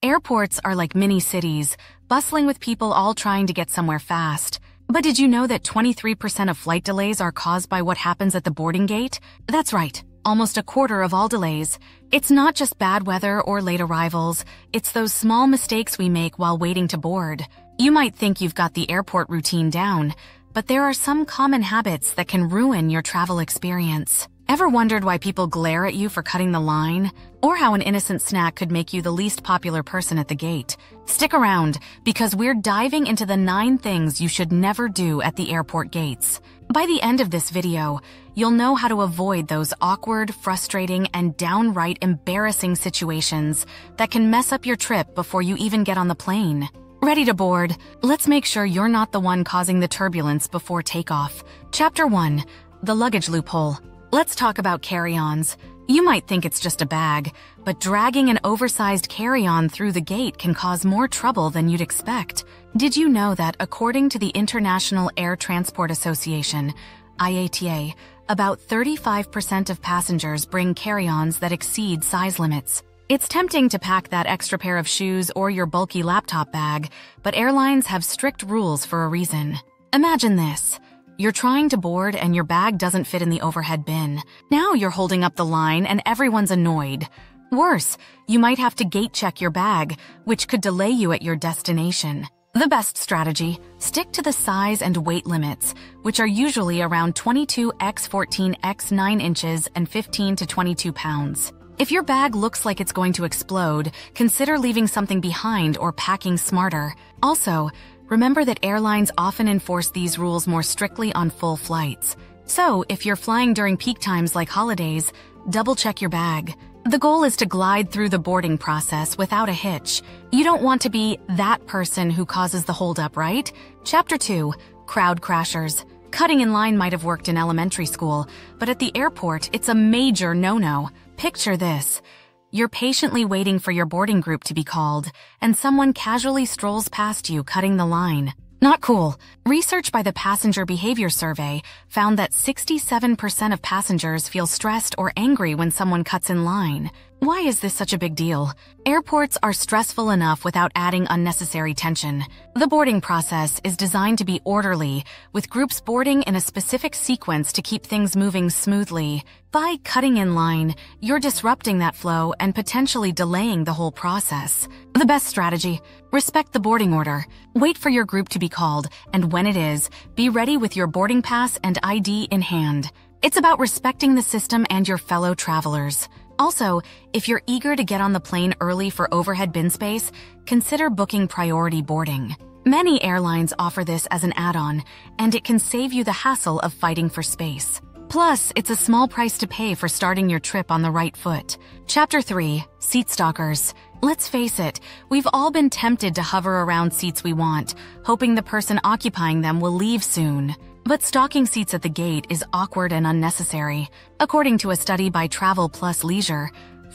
Airports are like mini cities, bustling with people all trying to get somewhere fast. But did you know that 23% of flight delays are caused by what happens at the boarding gate? That's right, almost a quarter of all delays. It's not just bad weather or late arrivals, it's those small mistakes we make while waiting to board. You might think you've got the airport routine down, but there are some common habits that can ruin your travel experience. Ever wondered why people glare at you for cutting the line? Or how an innocent snack could make you the least popular person at the gate? Stick around, because we're diving into the 9 things you should never do at the airport gates. By the end of this video, you'll know how to avoid those awkward, frustrating, and downright embarrassing situations that can mess up your trip before you even get on the plane. Ready to board? Let's make sure you're not the one causing the turbulence before takeoff. Chapter 1. The Luggage Loophole. Let's talk about carry-ons. You might think it's just a bag, but dragging an oversized carry-on through the gate can cause more trouble than you'd expect. Did you know that according to the International Air Transport Association, IATA, about 35% of passengers bring carry-ons that exceed size limits? It's tempting to pack that extra pair of shoes or your bulky laptop bag, but airlines have strict rules for a reason. Imagine this. You're trying to board and your bag doesn't fit in the overhead bin. Now you're holding up the line and everyone's annoyed. Worse, you might have to gate check your bag, which could delay you at your destination. The best strategy: stick to the size and weight limits, which are usually around 22 x 14 x 9 inches and 15 to 22 pounds. If your bag looks like it's going to explode, consider leaving something behind or packing smarter. Also, remember that airlines often enforce these rules more strictly on full flights. So, if you're flying during peak times like holidays, double-check your bag. The goal is to glide through the boarding process without a hitch. You don't want to be that person who causes the holdup, right? Chapter 2. Crowd crashers. Cutting in line might have worked in elementary school, but at the airport, it's a major no-no. Picture this. You're patiently waiting for your boarding group to be called, and someone casually strolls past you, cutting the line. Not cool. Research by the Passenger Behavior Survey found that 67% of passengers feel stressed or angry when someone cuts in line. Why is this such a big deal? Airports are stressful enough without adding unnecessary tension. The boarding process is designed to be orderly, with groups boarding in a specific sequence to keep things moving smoothly. By cutting in line, you're disrupting that flow and potentially delaying the whole process. The best strategy: respect the boarding order. Wait for your group to be called, and when it is, be ready with your boarding pass and ID in hand. It's about respecting the system and your fellow travelers. Also, if you're eager to get on the plane early for overhead bin space, consider booking priority boarding. Many airlines offer this as an add-on, and it can save you the hassle of fighting for space. Plus, it's a small price to pay for starting your trip on the right foot. Chapter 3. Seat stalkers. Let's face it, we've all been tempted to hover around seats we want, hoping the person occupying them will leave soon. But stalking seats at the gate is awkward and unnecessary. According to a study by Travel Plus Leisure,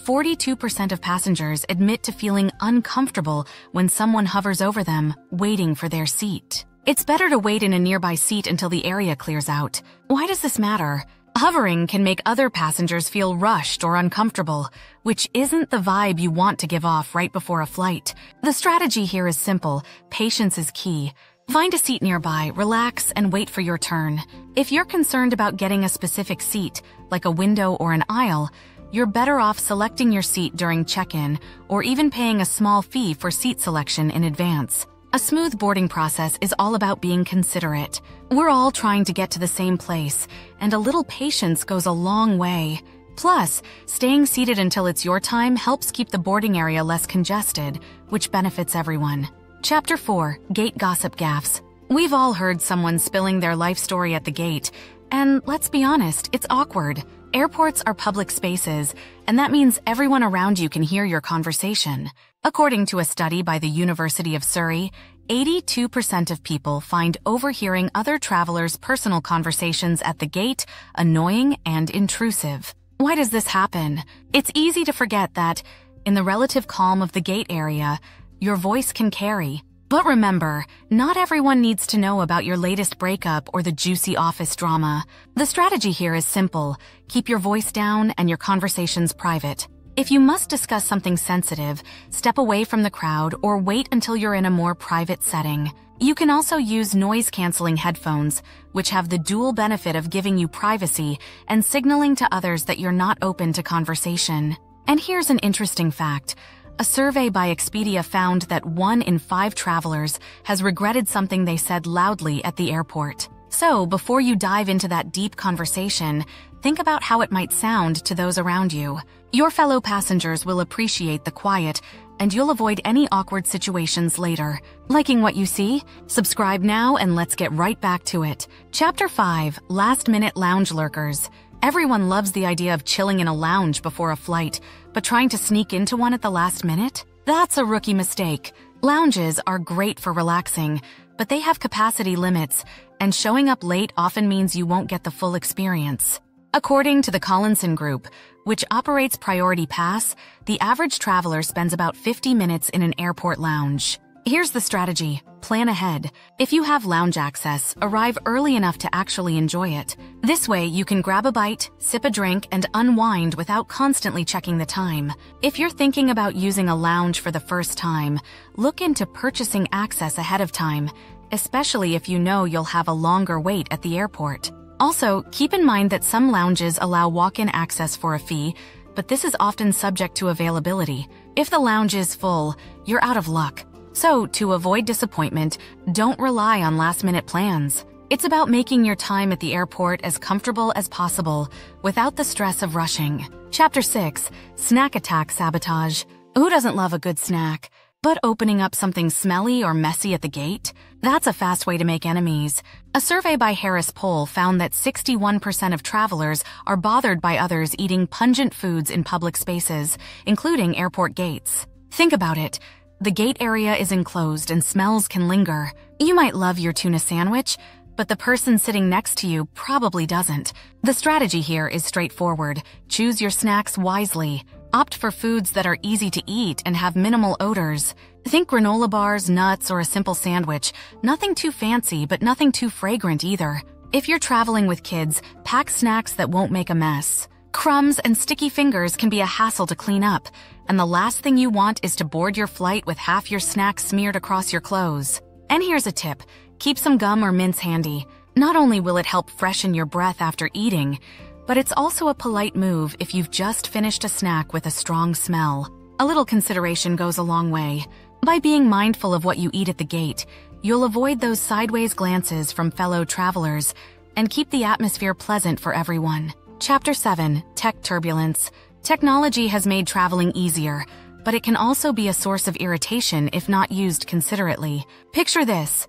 42% of passengers admit to feeling uncomfortable when someone hovers over them, waiting for their seat. It's better to wait in a nearby seat until the area clears out. Why does this matter? Hovering can make other passengers feel rushed or uncomfortable, which isn't the vibe you want to give off right before a flight. The strategy here is simple: patience is key. Find a seat nearby, relax, and wait for your turn. If you're concerned about getting a specific seat, like a window or an aisle, you're better off selecting your seat during check-in or even paying a small fee for seat selection in advance. A smooth boarding process is all about being considerate. We're all trying to get to the same place, and a little patience goes a long way. Plus, staying seated until it's your time helps keep the boarding area less congested, which benefits everyone. Chapter 4. Gate gossip gaffes. We've all heard someone spilling their life story at the gate, and let's be honest, it's awkward. Airports are public spaces, and that means everyone around you can hear your conversation. According to a study by the University of Surrey, 82% of people find overhearing other travelers' personal conversations at the gate annoying and intrusive. Why does this happen? It's easy to forget that, in the relative calm of the gate area, your voice can carry. But remember, not everyone needs to know about your latest breakup or the juicy office drama. The strategy here is simple: keep your voice down and your conversations private. If you must discuss something sensitive, step away from the crowd or wait until you're in a more private setting. You can also use noise-canceling headphones, which have the dual benefit of giving you privacy and signaling to others that you're not open to conversation. And here's an interesting fact. A survey by Expedia found that 1 in 5 travelers has regretted something they said loudly at the airport. So, before you dive into that deep conversation, think about how it might sound to those around you. Your fellow passengers will appreciate the quiet, and you'll avoid any awkward situations later. Liking what you see? Subscribe now and let's get right back to it. Chapter 5: Last-Minute Lounge Lurkers. Everyone loves the idea of chilling in a lounge before a flight, but trying to sneak into one at the last minute? That's a rookie mistake. Lounges are great for relaxing, but they have capacity limits, and showing up late often means you won't get the full experience. According to the Collinson Group, which operates Priority Pass, the average traveler spends about 50 minutes in an airport lounge. Here's the strategy. Plan ahead. If you have lounge access, arrive early enough to actually enjoy it. This way, you can grab a bite, sip a drink, and unwind without constantly checking the time. If you're thinking about using a lounge for the first time, look into purchasing access ahead of time, especially if you know you'll have a longer wait at the airport. Also, keep in mind that some lounges allow walk-in access for a fee, but this is often subject to availability. If the lounge is full, you're out of luck. So, to avoid disappointment, don't rely on last-minute plans. It's about making your time at the airport as comfortable as possible without the stress of rushing. Chapter 6: Snack Attack Sabotage. Who doesn't love a good snack? But opening up something smelly or messy at the gate? That's a fast way to make enemies. A survey by Harris Poll found that 61% of travelers are bothered by others eating pungent foods in public spaces, including airport gates. Think about it. The gate area is enclosed and smells can linger. You might love your tuna sandwich, but the person sitting next to you probably doesn't. The strategy here is straightforward. Choose your snacks wisely. Opt for foods that are easy to eat and have minimal odors. Think granola bars, nuts, or a simple sandwich. Nothing too fancy, but nothing too fragrant either. If you're traveling with kids, pack snacks that won't make a mess. Crumbs and sticky fingers can be a hassle to clean up, and the last thing you want is to board your flight with half your snacks smeared across your clothes. And here's a tip. Keep some gum or mints handy. Not only will it help freshen your breath after eating, but it's also a polite move if you've just finished a snack with a strong smell. A little consideration goes a long way. By being mindful of what you eat at the gate, you'll avoid those sideways glances from fellow travelers and keep the atmosphere pleasant for everyone. Chapter 7: Tech Turbulence. Technology has made traveling easier, but it can also be a source of irritation if not used considerately. Picture this.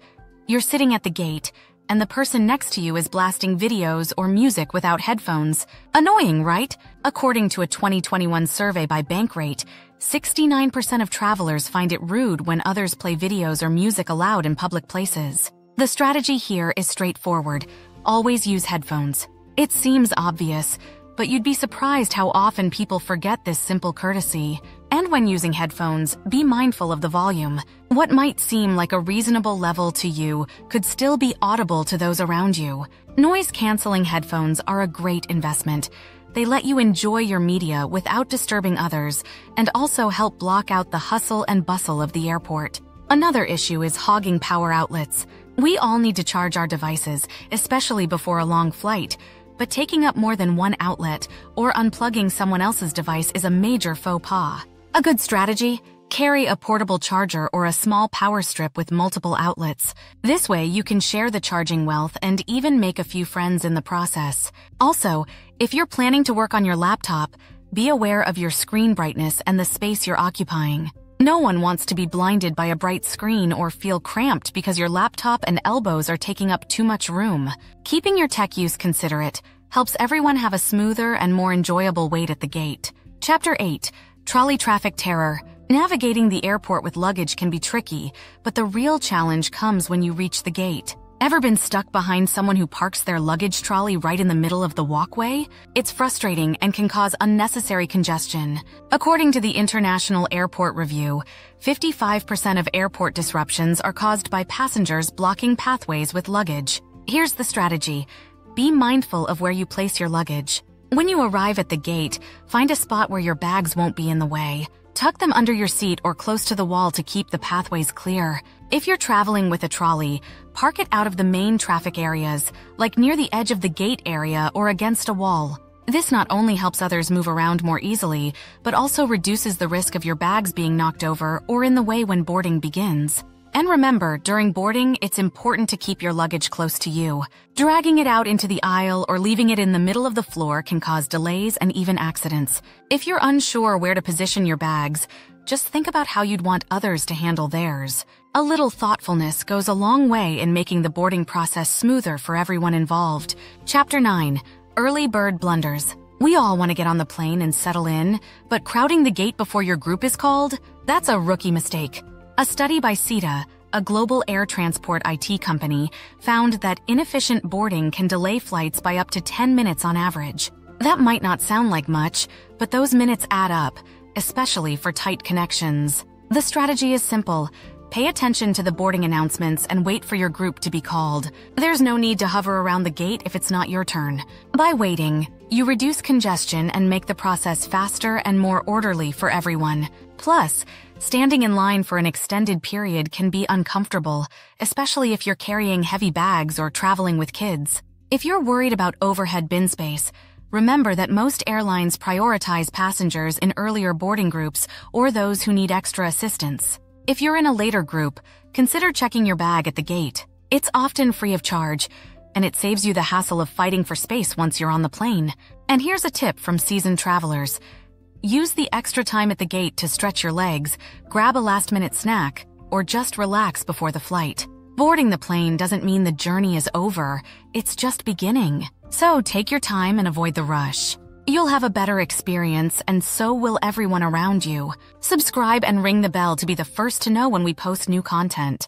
You're sitting at the gate, and the person next to you is blasting videos or music without headphones. Annoying, right? According to a 2021 survey by Bankrate, 69% of travelers find it rude when others play videos or music aloud in public places. The strategy here is straightforward. Always use headphones. It seems obvious, but you'd be surprised how often people forget this simple courtesy. And when using headphones, be mindful of the volume. What might seem like a reasonable level to you could still be audible to those around you. Noise-canceling headphones are a great investment. They let you enjoy your media without disturbing others and also help block out the hustle and bustle of the airport. Another issue is hogging power outlets. We all need to charge our devices, especially before a long flight, but taking up more than one outlet or unplugging someone else's device is a major faux pas. A good strategy? Carry a portable charger or a small power strip with multiple outlets. This way you can share the charging wealth and even make a few friends in the process. Also, if you're planning to work on your laptop, be aware of your screen brightness and the space you're occupying. No one wants to be blinded by a bright screen or feel cramped because your laptop and elbows are taking up too much room. Keeping your tech use considerate helps everyone have a smoother and more enjoyable wait at the gate. Chapter 8: Trolley Traffic Terror. Navigating the airport with luggage can be tricky, but the real challenge comes when you reach the gate. Ever been stuck behind someone who parks their luggage trolley right in the middle of the walkway? It's frustrating and can cause unnecessary congestion. According to the International Airport Review, 55% of airport disruptions are caused by passengers blocking pathways with luggage. Here's the strategy. Be mindful of where you place your luggage. When you arrive at the gate, find a spot where your bags won't be in the way. Tuck them under your seat or close to the wall to keep the pathways clear. If you're traveling with a trolley, park it out of the main traffic areas, like near the edge of the gate area or against a wall. This not only helps others move around more easily, but also reduces the risk of your bags being knocked over or in the way when boarding begins. And remember, during boarding, it's important to keep your luggage close to you. Dragging it out into the aisle or leaving it in the middle of the floor can cause delays and even accidents. If you're unsure where to position your bags, just think about how you'd want others to handle theirs. A little thoughtfulness goes a long way in making the boarding process smoother for everyone involved. Chapter 9. Early Bird Blunders. We all want to get on the plane and settle in, but crowding the gate before your group is called? That's a rookie mistake. A study by CETA, a global air transport IT company, found that inefficient boarding can delay flights by up to 10 minutes on average. That might not sound like much, but those minutes add up, especially for tight connections. The strategy is simple. Pay attention to the boarding announcements and wait for your group to be called. There's no need to hover around the gate if it's not your turn. By waiting, you reduce congestion and make the process faster and more orderly for everyone. Plus, standing in line for an extended period can be uncomfortable, especially if you're carrying heavy bags or traveling with kids. If you're worried about overhead bin space, remember that most airlines prioritize passengers in earlier boarding groups or those who need extra assistance. If you're in a later group, consider checking your bag at the gate. It's often free of charge, and it saves you the hassle of fighting for space once you're on the plane. And here's a tip from seasoned travelers. Use the extra time at the gate to stretch your legs, grab a last-minute snack, or just relax before the flight. Boarding the plane doesn't mean the journey is over, it's just beginning. So take your time and avoid the rush. You'll have a better experience, and so will everyone around you. Subscribe and ring the bell to be the first to know when we post new content.